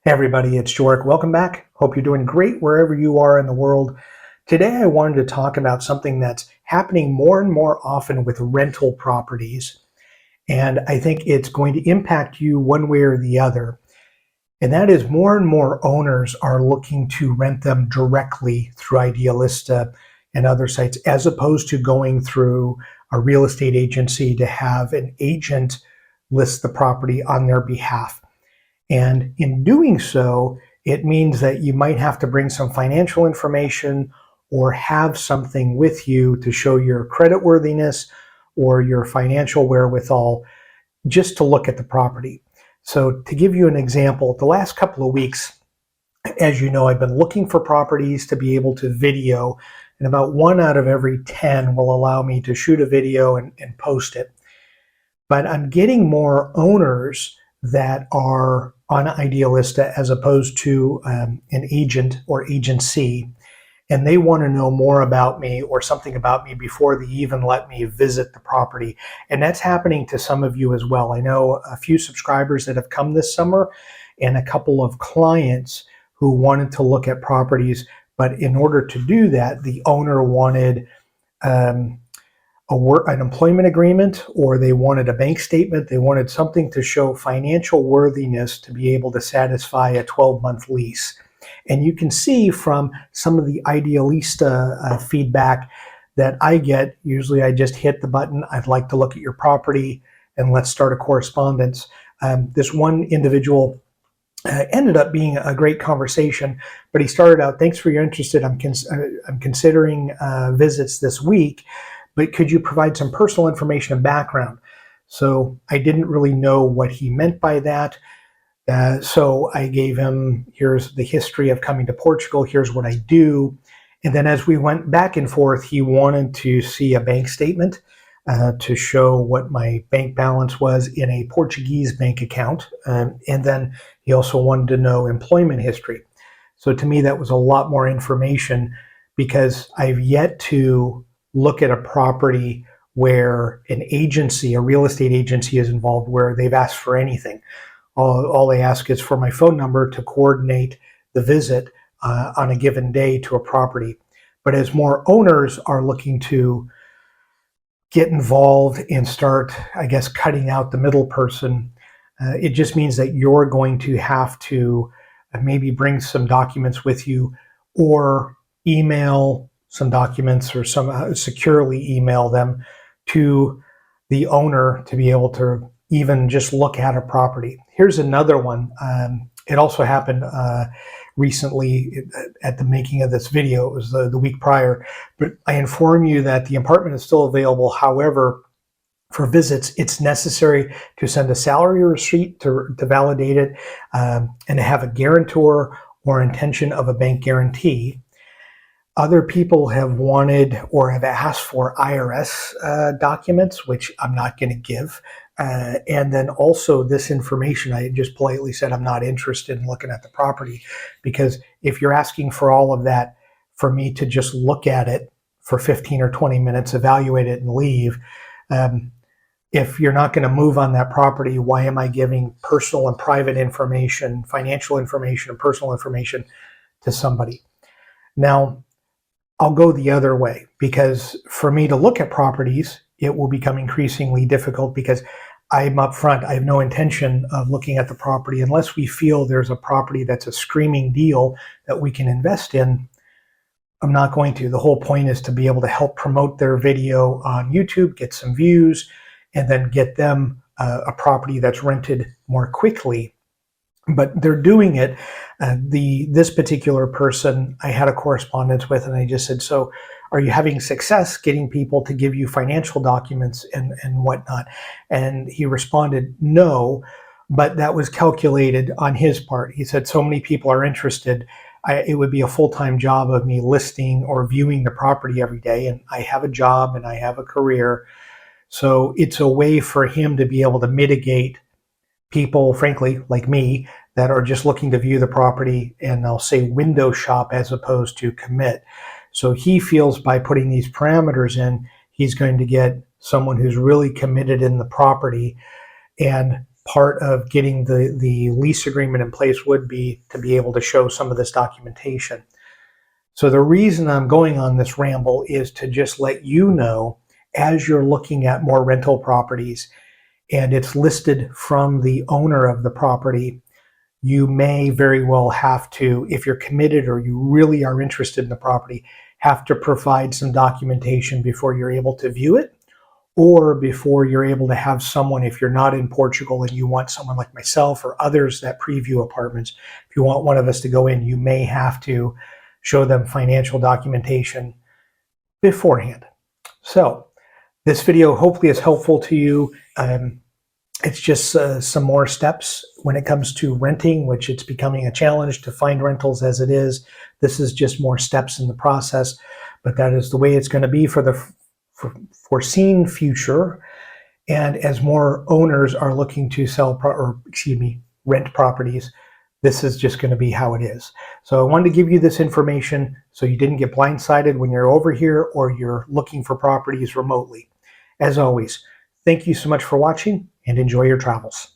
Hey everybody, it's Jork. Welcome back. Hope you're doing great wherever you are in the world. Today I wanted to talk about something that's happening more and more often with rental properties, and I think it's going to impact you one way or the other. And that is more and more owners are looking to rent them directly through Idealista and other sites, as opposed to going through a real estate agency to have an agent list the property on their behalf. And in doing so, it means that you might have to bring some financial information or have something with you to show your creditworthiness or your financial wherewithal just to look at the property. So to give you an example, the last couple of weeks, as you know, I've been looking for properties to be able to video, and about 1 out of every 10 will allow me to shoot a video and post it. But I'm getting more owners that are on Idealista as opposed to an agent or agency, and they want to know more about me or something about me before they even let me visit the property. And that's happening to some of you as well. I know a few subscribers that have come this summer and a couple of clients who wanted to look at properties, but in order to do that, the owner wanted an employment agreement, or they wanted a bank statement. They wanted something to show financial worthiness to be able to satisfy a 12-month lease. And you can see from some of the Idealista feedback that I get, usually I just hit the button, I'd like to look at your property, and let's start a correspondence. This one individual ended up being a great conversation, but he started out, thanks for your interest. I'm considering visits this week, but could you provide some personal information and background? So I didn't really know what he meant by that. So I gave him, here's the history of coming to Portugal, here's what I do. And then as we went back and forth, he wanted to see a bank statement to show what my bank balance was in a Portuguese bank account. And then he also wanted to know employment history. So to me, that was a lot more information, because I've yet to look at a property where an agency, a real estate agency, is involved, where they've asked for anything. All they ask is for my phone number to coordinate the visit on a given day to a property. But as more owners are looking to get involved and start, I guess, cutting out the middle person, it just means that you're going to have to maybe bring some documents with you, or email some documents, or securely email them to the owner to be able to even just look at a property. Here's another one. It also happened recently at the making of this video. It was the week prior, but I inform you that the apartment is still available. However, for visits, it's necessary to send a salary receipt to validate it, and to have a guarantor or intention of a bank guarantee. Other people have wanted or have asked for IRS documents, which I'm not going to give. And then also this information, I just politely said I'm not interested in looking at the property, because if you're asking for all of that for me to just look at it for 15 or 20 minutes, evaluate it and leave, if you're not going to move on that property, why am I giving personal and private information, financial information and personal information to somebody? Now, I'll go the other way, because for me to look at properties, it will become increasingly difficult, because I'm upfront. I have no intention of looking at the property unless we feel there's a property that's a screaming deal that we can invest in. I'm not going to. The whole point is to be able to help promote their video on YouTube, get some views, and then get them a property that's rented more quickly. But they're doing it. This particular person I had a correspondence with, and I just said, so are you having success getting people to give you financial documents and whatnot? And he responded, no, but that was calculated on his part. He said, so many people are interested. It would be a full-time job of me listing or viewing the property every day. And I have a job and I have a career. So it's a way for him to be able to mitigate people, frankly, like me, that are just looking to view the property, and they'll say window shop as opposed to commit. So he feels by putting these parameters in, he's going to get someone who's really committed in the property. And part of getting the lease agreement in place would be to be able to show some of this documentation. So the reason I'm going on this ramble is to just let you know, as you're looking at more rental properties and it's listed from the owner of the property, you may very well have to, if you're committed or you really are interested in the property, have to provide some documentation before you're able to view it, or before you're able to have someone, if you're not in Portugal and you want someone like myself or others that preview apartments, if you want one of us to go in, you may have to show them financial documentation beforehand. So this video hopefully is helpful to you. It's just some more steps when it comes to renting, which it's becoming a challenge to find rentals as it is. This is just more steps in the process, but that is the way it's going to be for the foreseen future. And as more owners are looking to rent properties, this is just going to be how it is. So I wanted to give you this information so you didn't get blindsided when you're over here or you're looking for properties remotely. As always, thank you so much for watching and enjoy your travels.